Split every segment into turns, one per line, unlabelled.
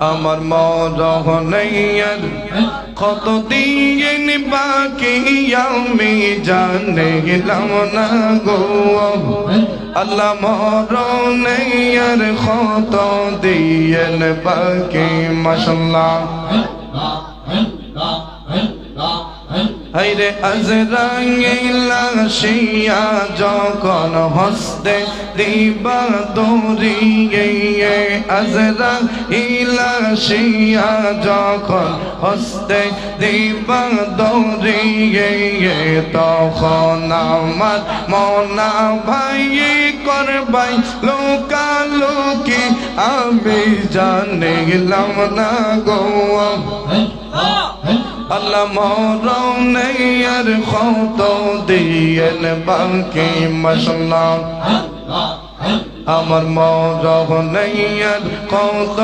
আমার মরণের কত দিন বাকি আমি জানিলাম না গো আল্লাহ মরণের কত দিন বাকি মাশাআল্লাহ হায়রে আজরাইল আসিয়া যখন হস্তে দিবা দৌড়িয়ে আজরাইল আসিয়া যখন হস্তে দিবা দৌড়িয়ে তখন আমার মনা ভাই করবাই লোকালোকি আমি জানিলাম না গো আল্লাহ মরণের কত দিন বাকি মাশাআল্লাহ আমার মরণের কত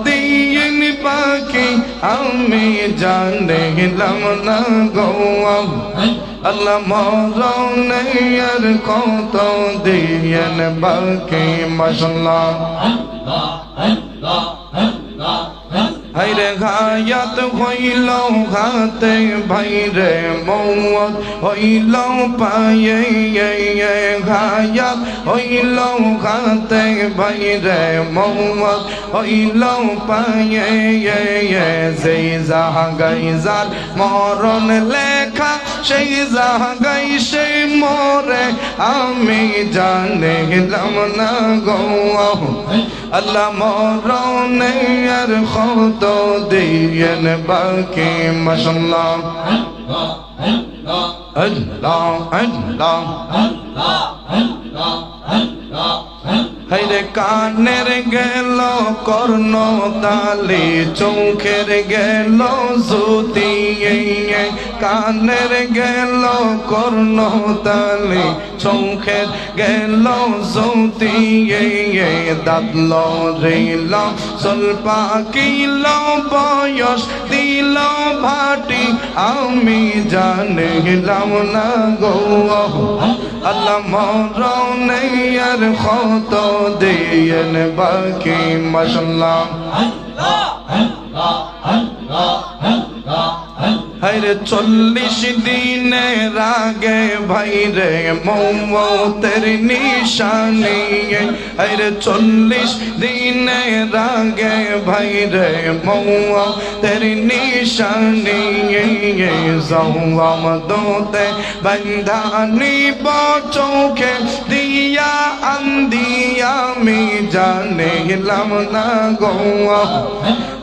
দিন বাকি আমি জানিলাম না গো আল্লাহ মরণের কত দিন বাকি মাশাআল্লাহ হায়রে হায়াত হইল হাতে ভাইরে মৌত হইল পায়ে হায়াত হইল হাতে ভাইরে মৌত হইল পায়ে যেই জাহাগাই যার মরণ লেখা সেই জাহাগাই সেই মরে আমি জানিলাম না গো আল্লাহ মরণের কত দিন বাকি মাশাআল্লাহ আল্লাহ আল্লাহ হায়রে কানের গেল কর্ণ তালি চোখের গেল জ্যোতি কানের গেল কর্ণ তালি চোখের গেল জ্যোতি দাঁতল রেল সল্পা কিল বয়স দিল ভাটি আমি জানিলাম না গো আল্লাহ মরণের কত দিন বাকি মাশাআল্লাহ হায়রে 40 দিনের আগে ভাইরে মৌতের নিশানি হায়রে 40 দিনের আগে ভাইরে মৌতের নিশানি জওয়াম দোতে বন্ধানি চোখে দিয়া আন্দিয়া আমি জানিলাম না গো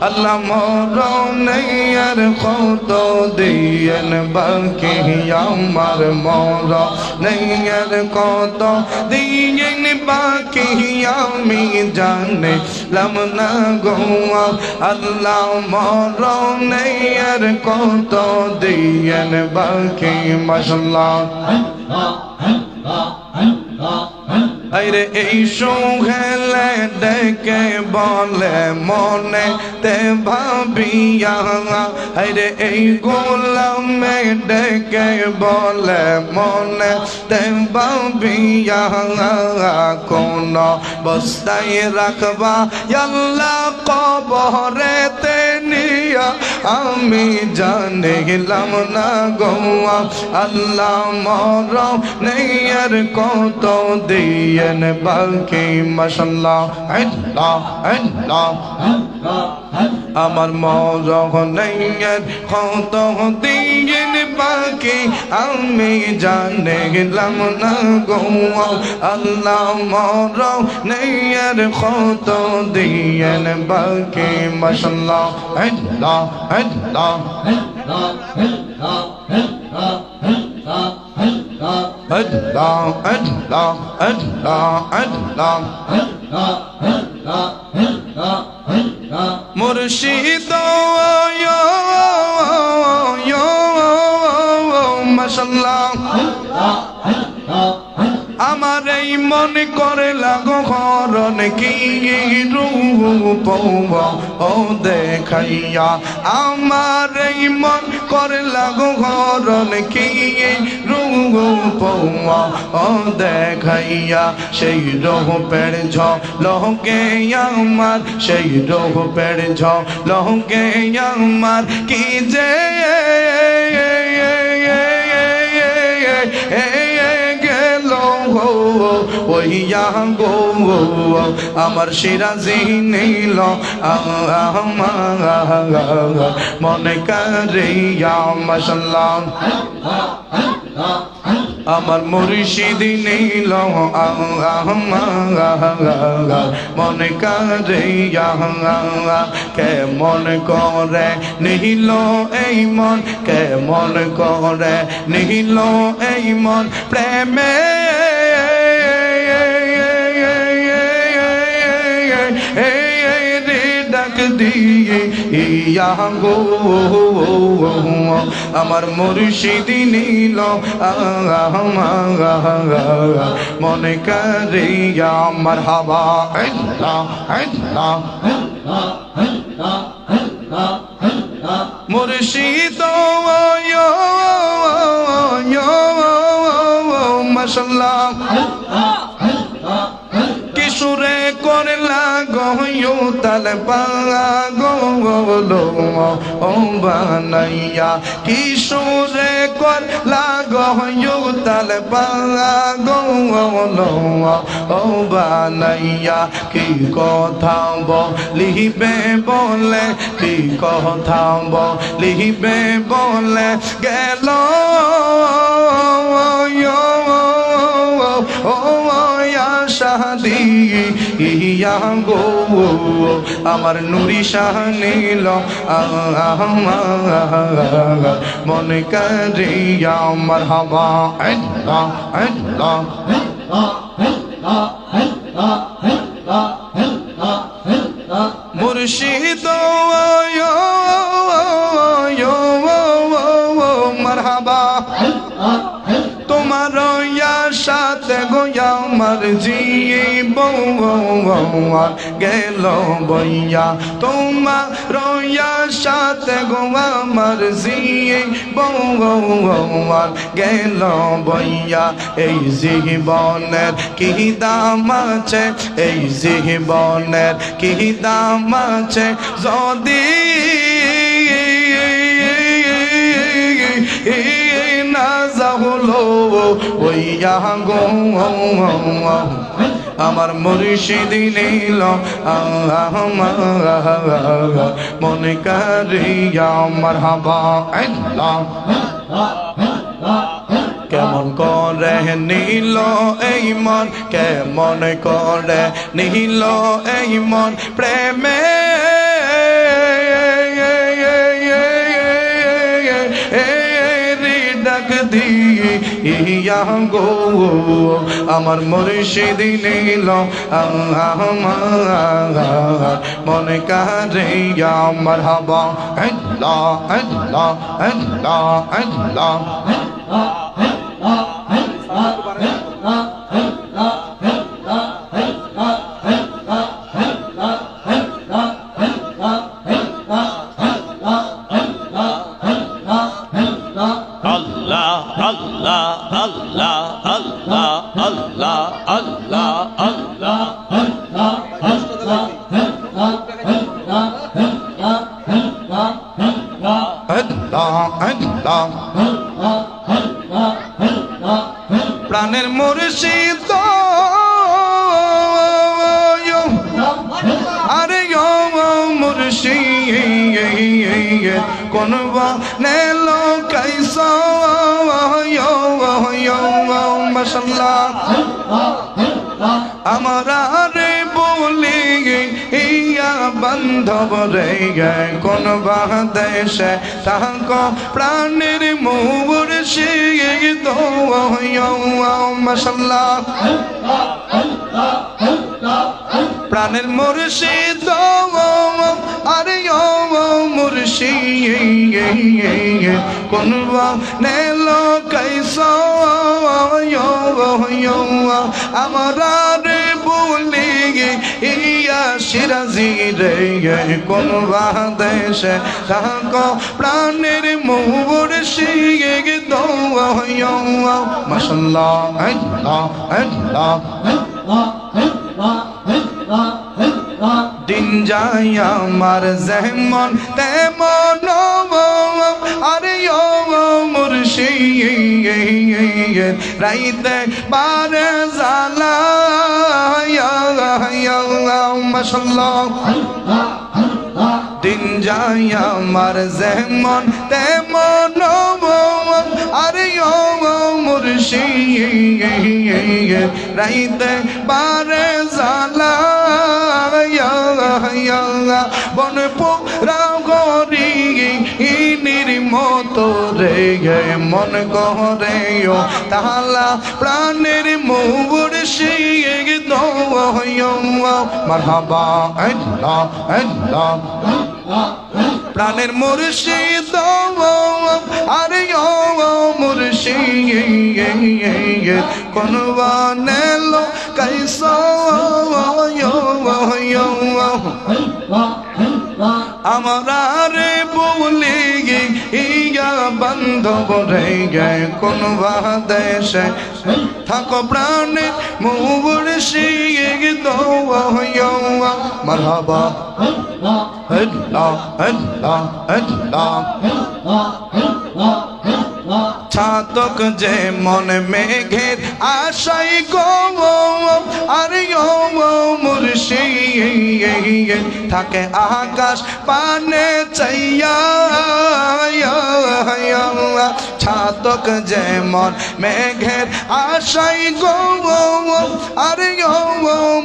আল্লাহ মরণের কত দিন বাকি আমার মরণের কত দিন বাকি আমি জানিলাম না গো আল্লাহ মরণের কত দিন বাকি মাশাআল্লাহ আরে এই সুহেলে ডেকে বলে মনে তে ভাবিয়া আরে এই গোলামে ডেকে বলে মনে তে ভাবিয়া কোন বস্তায় রাখবা আল্লাহ কবরেতে নিয়া আমি জানিলাম না গো আল্লাহ মরণের কত দিন বাকি মাশাআল্লাহ আল্লাহ আল্লাহ আমার মরণের কত দিন বাকি আমি জানিলাম না গো আল্লাহ মরণের কত দিন বাকি মাশাআল্লাহ আল্লাহ আল্লাহ আল্লাহ আল্লাহ আল্লাহ আল্লাহ মুর্শিদ মাশাআল্লাহ আমার এই মনে করে লাগো হরণ কি রূপ ও দেখাইয়া আমার এই মন করে লাগো হরণ কি রূপ ও দেখাইয়া সেই রূপের ঝলকে আমার সেই রূপের ঝলকে আমার কি যে গেল ওইয়া গো আমার সিরাজি নীল মনে করিয়া মাশাআল্লাহ আমার মুর্শিদি নীল মনে করিয়া কেমন করে নিহিল এই মন কেমন করে নিহিল এই মন প্রেমে ডাক দিয়ে ইয়া গো আমার মুর্শিদি নীল মনে করিয়া মারহাবা আল্লাহ আল্লাহ মুর্শিদ মাশাআল্লাহ কিশোরে করে লাগো তাল পাগল ও বানাইয়া কিশোরে কর লাগো তাল পাগল ও বানাইয়া কি কথা বলিবে বলে কি কথা বলিবে বলে গেল ও শাহাদি ইয়া গো আমার নুরি শাহ নীল মনে করিয়া মারহাবা আল্লাহ আল্লাহ মুর্শিদ মারহাবা তোমার সাথে গোয়া আমার জীবন গেল বইয়া তোমার সাথে গোয়া আমার জীবন গেল বইয়া এই জীবনের কি দাম আছে এই জীবনের কি দাম আছে যদি ওইয়া গো আমার মুর্শিদি নীল মনে করিয়া মারহাবা আল্লাহ কেমন করে নীল এই মন কেমন করে নীল এই মন প্রেমে ইয়া গো আমার মুর্শিদি নীল মনে করিয়া মারহাবা আল্লাহ আল্লাহ আল্লাহ আল্লাহ প্রাণের মুর্শিদ আরে মুর্শিদ কোন নেল কাইসা মাশাআল্লাহ আমরা রে বলি ইয়া বান্ধব রে কোন দেশে তাহাক প্রাণের মুর্শিদ মাশাআল্লাহ প্রাণের মুর্শিদ আরে মুর্শিদ কোনবা নেলো কাইসো আমরা রে বলি ইয়া সিরাজি রে কোনবা দেশে থাকো প্রাণের মুর্শিদ দো মাশাআল্লাহ আল্লাহ আল্লাহ দিন যায় আমার যেমন তেমন আরে ও মুর্শিদ রাইতে বারে জালা মাশাআল্লাহ দিন যায় আমার যেমন তেমন আরে ও মুর্শিদ রাইতে বারে জালা বন পোরা গরি ইনির মতো রে মন করে তাহলা প্রাণের মুর্শিদ দো মারহাবা আল্লাহ আল্লাহ প্রাণের মুর্শিদ আরে ও মুর্শিদ কোনবা নেলো কাইসো আমরা রে বলি ইয়া বান্ধব রে কোনবা দেশে থাকো প্রাণে মুর্শিদ দো মারহাবা আল্লাহ আল্লাহ আল্লাহ ছাতক যে মন মেঘের আশাই গো আরে ও মুর্শিদ থাকে আকাশ পানে চাইয়া ছাতক যে মন মেঘের আশাই গো আরে ও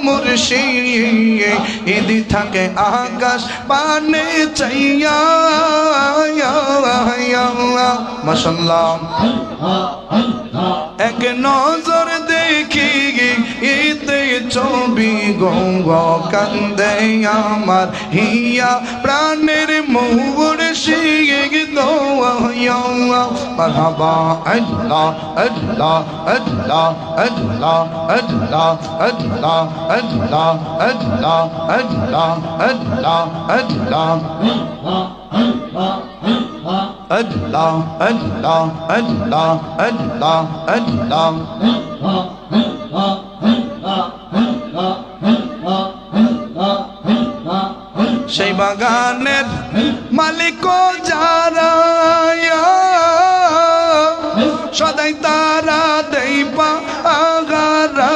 মুর্শিদ ইদি থাকে আকাশ পানে চাইয়া মাশাআল্লাহ এক নজর দেখি ইতে ছবি গো কান্দে আমার হিয়া প্রাণের মুর্শিদ দো মারহাবা আল্লাহ আল্লাহ আল্লাহ আল্লাহ আল্লাহ আল্লাহ আল্লাহ আল্লাহ আল্লাহ আল্লাহ আল্লাহ Allah, Allah, Allah, Allah, Allah. সেই বাগানের মালিক যারা সদাই তারা দেইবা আগারা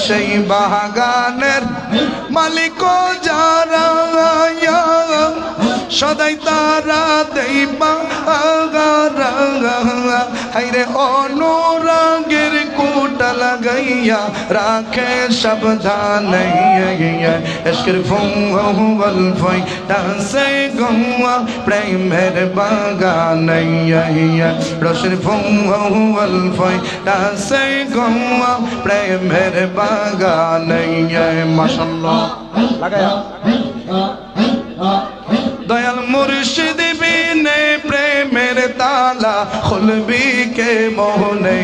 সেই বাগানের মালিক যারা সদাই তারা দেইবা আগারা হাইরে অনুরাগের কোটা লাগাইয়া রাখে সাবধানে এশকের ফুল ফই ডান্সে গোয়া প্রেমের বাগানে রসের ফুল ফই ডান্সে গোয়া প্রেমের বাগানে মাশাআল্লাহ লাগায়া দয়াল মুর্শিদ বিনে প্রেমের তালা খুলবি কে মোহনে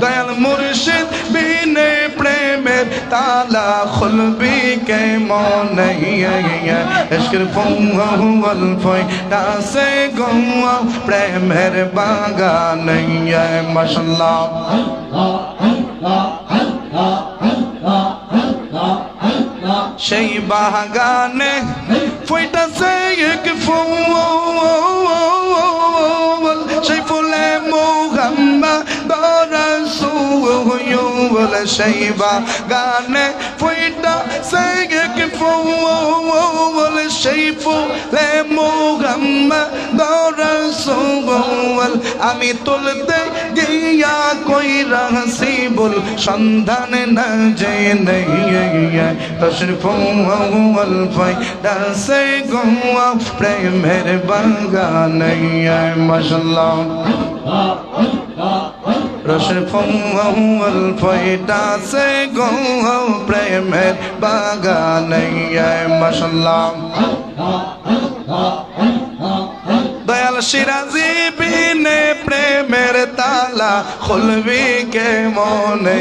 দয়াল মুর্শিদ বিনে প্রেমের তালা খুলবি কে মোহনে ইশকের ফুল ফই ডাসে গোয়া প্রেমের বাগানে মাশাআল্লাহ সেই বাগানে ফুইটাছে এক ফুল সেই ফুলে মুহাম্মদ রাসূল সেই বাগানে ফুইটাছে এক ফুল সেই ফুলে মুহাম্মদ রাসূল আমি তুলতে গিয়া কই রাসিবুল সন্ধান না জেনে তশরিফ ফুল ফই ডাসে গোয়া প্রেমের বাগানে মাশাআল্লাহ তশরিফ ফুল ফই ডাসে গোয়া প্রেমের বাগানে মাশাআল্লাহ লাল সিরাজি বিনে প্রেমের তালা খুলবি কে মনে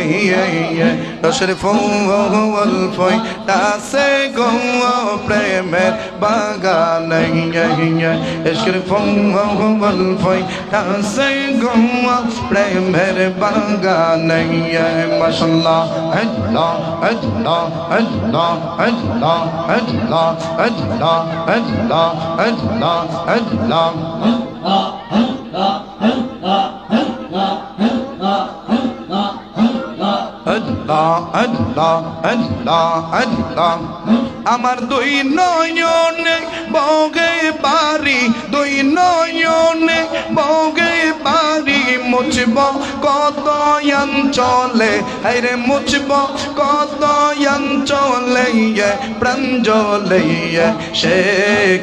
রসের ফুল ফোঁটাছে গো প্রেমের বাগান ইশকের ফুল ফোঁটাছে গো প্রেমের বাগান মাশাআল্লাহ আল্লাহ আল্লাহ আল্লাহ আল্লাহ আল্লাহ আল্লাহ আল্লাহ আল্লাহ আল্লাহ আল্লাহ আল্লাহ আল্লাহ আল্লাহ আমার দুই নয়নে বগে পারি দুই নয়নে বগে পারি মুছব কত অঞ্চলে আরে মুছব কত অঞ্চলে প্রাঞ্জলে সে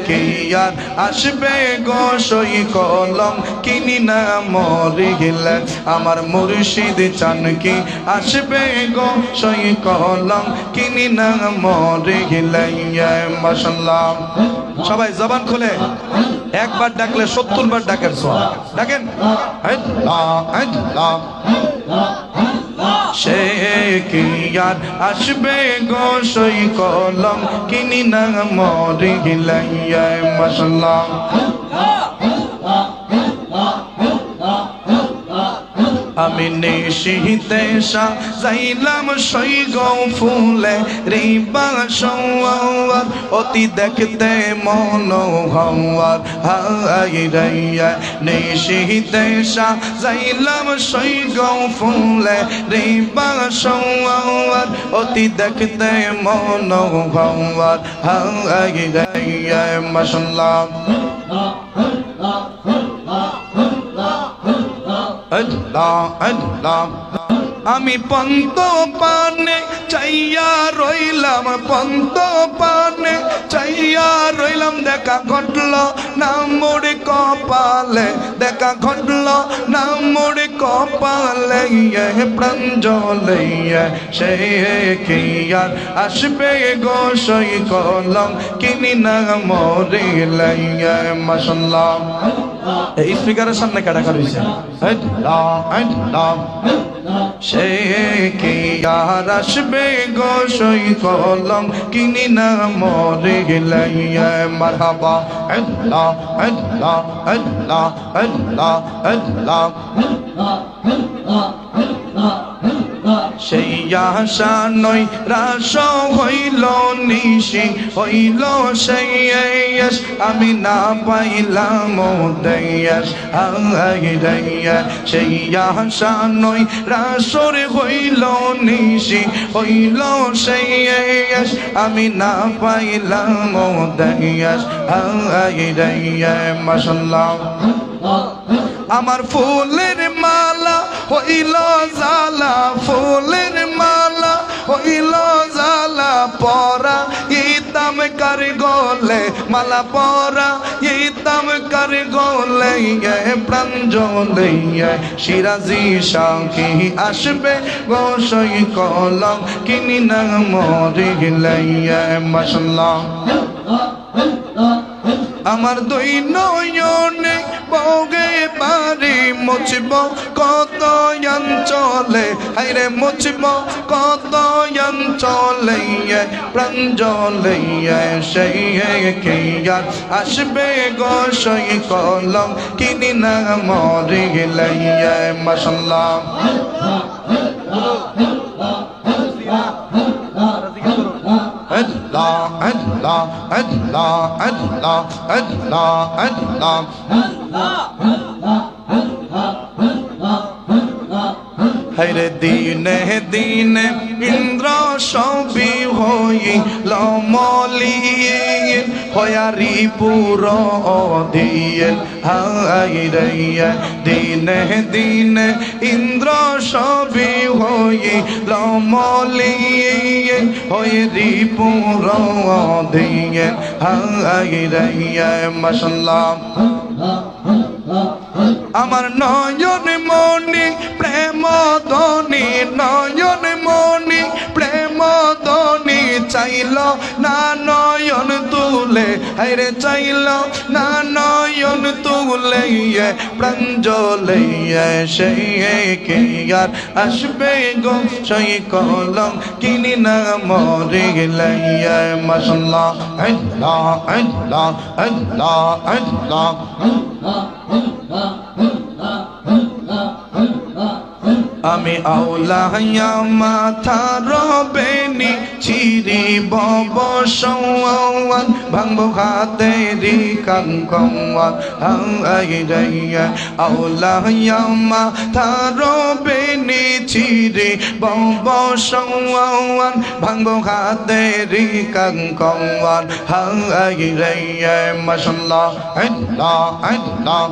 কি আর আসবে গো সই কলম কিনি না মরিলে আমার মুর্শিদ চান কি আসবে গো সই কলম কিনি না মরিলে মাশাআল্লাহ সবাই জবান খুলে একবার ডাকলে 70 বার ডাকেন ডাকেন আল্লাহ আল্লাহ সে কি আর আসবে গো সই কলম কিনি না মরিলে মাশাআল্লাহ আমি নিশিতে সাজাইলাম সই গো ফুলে রিবা সওয়ার অতি দেখতে মনোহর হাই রাইয়া নিশিতে সাজাইলাম সই গো ফুলে রিবা সওয়ার অতি দেখতে মনোহর হাই রাইয়া মাশাআল্লাহ আল্লাহ আল্লাহ আমি পন্ত পানে চাইয়া রইলাম পন্ত পানে চাইয়া রইলাম দেখা ঘটল না মোর কপালে দেখা ঘটল না মোর কপালে প্রাঞ্জলে সে কি আর আসবে গো সই কলম কিনি না মরিলে মাশাআল্লাহ এই স্পিকারের সামনে কাটা করেছে আল্লাহ আল্লাহ সে কি আর আসবে গো সই কলম কিনি না মরিলে মারহাবা আল্লাহ আল্লাহ আল্লাহ আল্লাহ আল্লাহ সেই আশা নই রাস হইল নিশি হইল সেই আমি না পাইলাম দেয়াস সেই আশা নই রাসর হইল নিশি হইল সেই আমি না পাইলাম দেয়াস মাশাআল্লাহ আমার ফুলের মালা হইল জালা ফুলের মালা হইল জালা পরা ইতাম কার গলে মালা পরা ইতাম কার গলে প্রাঞ্জলে সিরাজি শাকি আসবে গো সই কলম কিনি না মরিলে মাশাআল্লাহ আমার দুই নয়নে বগে পারি মুছব কত অঞ্চলে হাইরে মুছব কত অঞ্চলে প্রাঞ্জলে সেই কি আর আসবে গো সই কলম কিনি না মরিলে মাশাআল্লাহ Allah Allah Allah Allah Allah Allah হায়রে দিনে দিনে ইন্দ্র সবি হইল মলিয়ে হয়ারি পুর দিয়েন হায়রে দিনে দিনে ইন্দ্র সবি হইল মলিয়ে হয়ারি পুর দিয়েন হায়রে মাশাআল্লাহ আমার নয়ন মনি প্রেম ধ্বনি নয়ন মনি প্রেম ধ্বনি চাইল না নয়ন তুলে হায়রে চাইল না নয়ন তুলে প্রাণ জ্বলে সেই কে আর আসবে গো সেই কলম কিনি না মরে গেলে মাশাআল্লাহ আল্লাহ আল্লাহ আল্লাহ আল্লাহ আমি আউলাইয়া মাথা রবেনি চিরি ববসওয়ান ভাঙবো হাতেরি কাঙ্কওয়ান হাই রাইয়া আউলাইয়া মাথা রবেনি চিরি ববসওয়ান ভাঙবো হাতেরি কাঙ্কওয়ান হাই রাইয়া মাশাআল্লাহ আল্লাহ আল্লাহ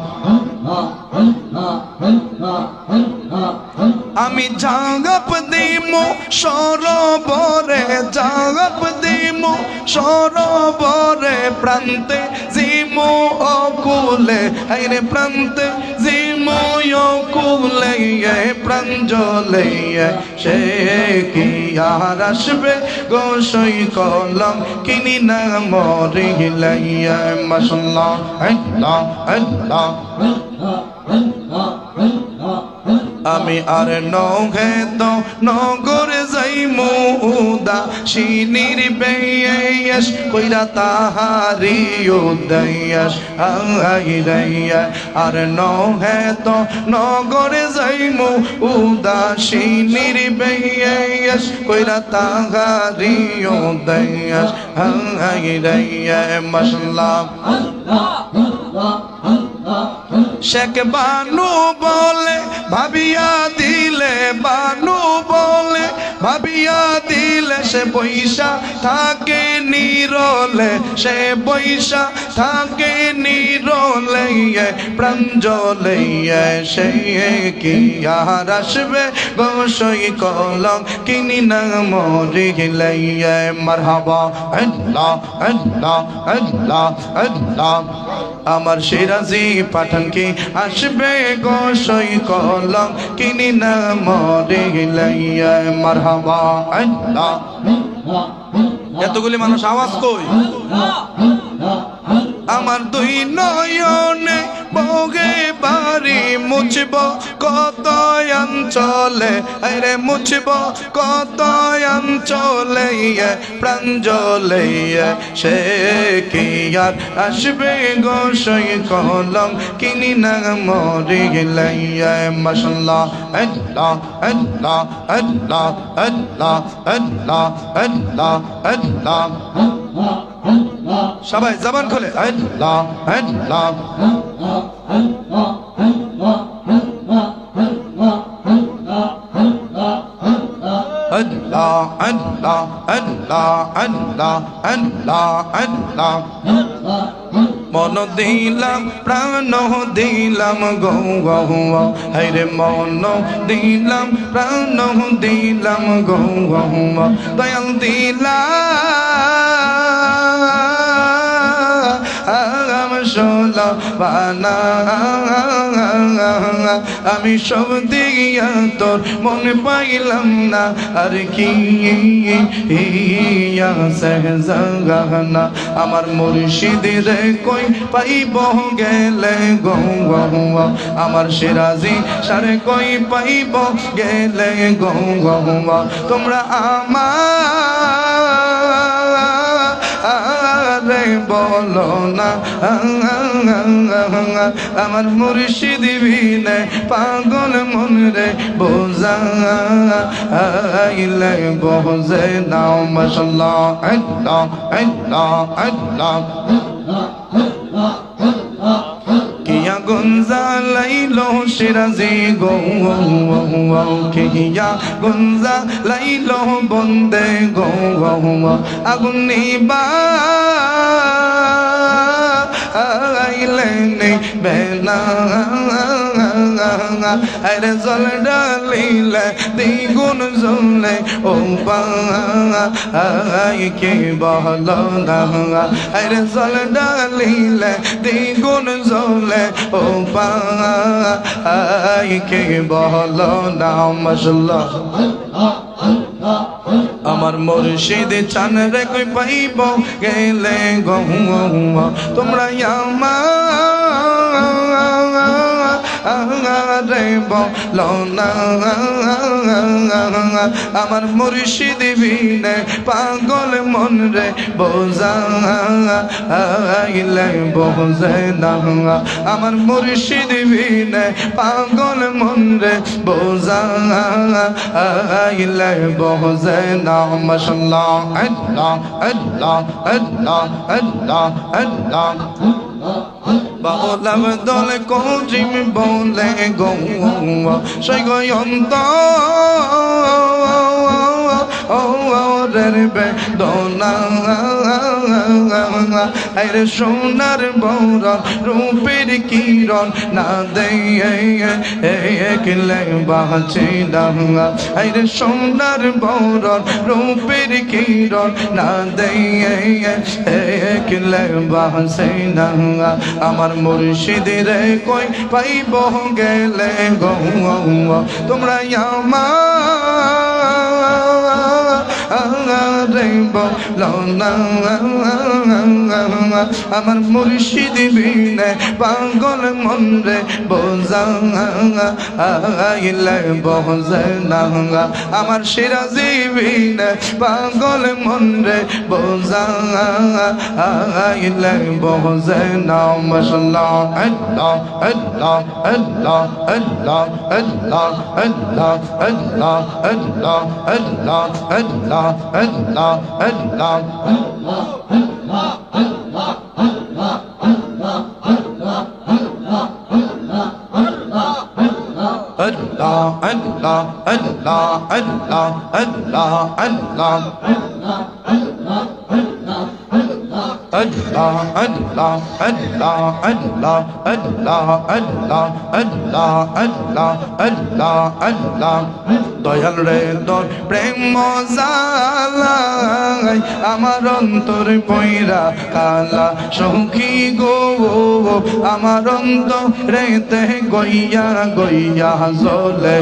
আমি জাগপ দিমু সরোবরে জাগপ দিমু সরোবরে প্রান্তে জিমু অকুলে হায়রে প্রান্তে জিমু অকুলে প্রাণ জ্বলে সে কি আর আসবে গো সেই কলম কিনি না মরে গেলে মাশাআল্লাহ আল্লাহ আল্লাহ আমি আর নহে তো নগর যাইমু উদাসীনির বেশ কইরা তাহারি উদয়াস হাই রাইয়া আর নহে তো নগর যাইমু উদাসীনির বেশ কইরা তাহারি উদয়াস হাই রাইয়া মাশাআল্লাহ শেখ বানু বলে ভাবিয়া দিলে বানু বলে ভাবিয়া দিলে সে বৈশা থাকে নিরলে সে বৈশা থাকে নিরলে প্রাণ জ্বলে সে কি আর আসবে গো সেই কলম কিনি না মরে গেলে মারহাবা আল্লাহ আল্লাহ আল্লাহ আল্লাহ আমার সিরাজি পাঠান কি আসবে গো সেই কলম কিনি না মরে গেলে মারহাবা আল্লাহ এতগুলি মানুষ আওয়াজ কই আমার দুই নয়নে বগে বাড়ি মুছব কত অঞ্চলে আরে মুছব কত অঞ্চলে প্রাণ জ্বলে সে কি আর আসবে গো সেই কলম কিনি না মরে গেলে মাশাআল্লাহ আল্লাহ আল্লাহ আল্লাহ আল্লাহ আল্লাহ আল্লাহ আল্লাহ সবাই জবান খোলে আল্লাহ আল্লাহ Allah, Allah, Allah, Allah, Allah, Allah. মন দিলাম প্রাণ দিলাম গো গো হায়রে মন দিলাম প্রাণ দিলাম গো গো দয়াল দিলাম সোলা বানা আমি সব দিয়া তোর মনে পাইলাম না আর কি সহজাগানা আমার মুর্শিদের কই পাইব গেলে গো গো আমার সিরাজি সারে কই পাইব গেলে গো গো তোমরা আমারে বলো না আমার মুর্শিদ বিনে পাগল মন রে বোঝা আইলে বোঝে নাও মাশাআল্লাহ আল্লাহ আল্লাহ আল্লাহ কিয়া গুনজালাইলো সিরাজি গো কিয়া গুনজালাইলো বন্দে গো আগুন নিবা আইলেনি বেলা আরে জল ডালিলে দ্বিগুণ জ্বলে ও পাই কে বহলো না আরে জল ডালিলে দ্বিগুণ জ্বলে ও পাই কে বহলো না মাশাআল্লাহ আমার মুর্শিদ চান রে কই পাইব গেলে গো তোমরা রে বলো না আমার মুর্শিদ বিনে পাগল মন রে বোঝাইলে বোঝে না আমার মুর্শিদ বিনে পাগল মন রে বোঝাইলে বোঝে না মাশাআল্লাহ আল্লাহ আল্লাহ আল্লাহ আল্লাহ আল্লাহ বাউলাম দলে কোজিম বলে গো সই গয়ন্ত বেদনা আরে সোনার বরণ রূপের কিরণ না দেখলে বাঁচে না আরে সোনার বরণ রূপের কিরণ না দেখলে বাঁচে না আমার মুর্শিদের কই পাইব গেলে গো তোমরা আমার মুর্শিদ বিনে পাগল মন রে বোঝাইলে বোঝে না আমার সিরাজি বিনে পাগল মন রে বোঝাইলে বোঝে না মাশাআল্লাহ আল্লাহ আল্লাহ আল্লাহ আল্লাহ আল্লাহ আল্লাহ আল্লাহ আল্লাহ আল্লাহ আল্লাহ Allah, Allah, দয়াল রে তোর প্রেম মজালাই আমার অন্তর পয়রা কালা সখী গো আমার অন্তর রেতে গইয়া গইয়া জলে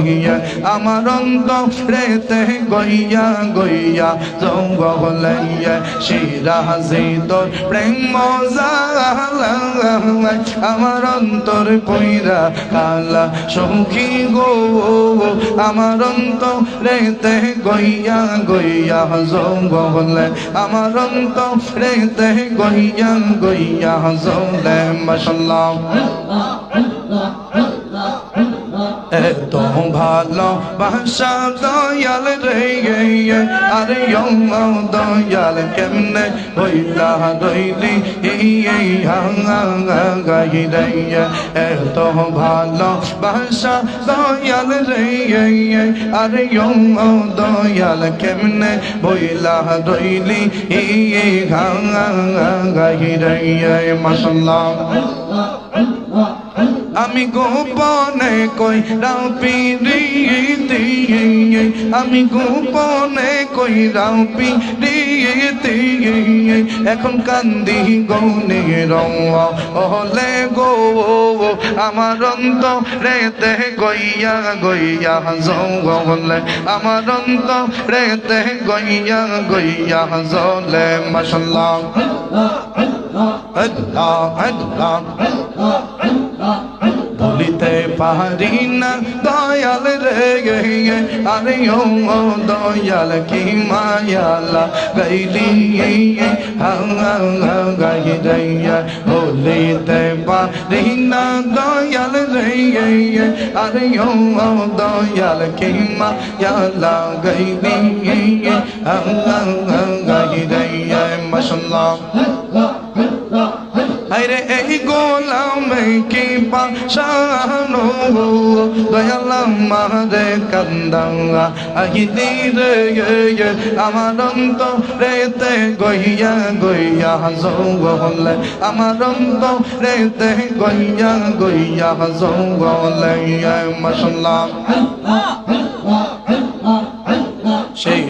আমার অন্তর রেতে গইয়া গইয়া জঙ্গলে শিরাজি তোর প্রেম মজালাই আমার অন্তর পয়রা কালা সখী গো আমার অন্তর রেতে গইয়া গইয়া জঙ্গলে আমার অন্তর রেতে গইয়া গইয়া জলে মাশাআল্লাহ এত ভালো ভাষা দয়াল রে আরে দয়াল কেমনে হইলা রইলি গাই রে এত ভালো ভাষা দয়াল রে আরে দয়াল কেমনে হইলা রইলি গাই রে মাশাআল্লাহ আমি গোপনে কই রাও পিরিতি আমি গোপনে কই রাও পিরিতি এখন কান্দি গৌনে রওয়া ওলে গো আমার অন্তর রেতে গইয়া গইয়া জলে আমার অন্তর রেতে গইয়া গইয়া জলে মাশাআল্লাহ আল্লাহ আল্লাহ বলিতে পারি না দয়াল রে আরে ও দয়াল কি মায়ালা গাইলি গাই রে বলিতে পারি না দয়াল রে আরে ও দয়াল কি মায়ালা গাইলি গাই রে মাশাআল্লাহ আরে এই গোলাম কি পাশানো দয়াল আমারে কান্দাঙ্গা আহিলি রে আমার অন্তর রেতে গইয়া গইয়া জঙ্গলে আমার অন্তর রেতে গইয়া গইয়া জঙ্গলে মাশাআল্লাহ সেই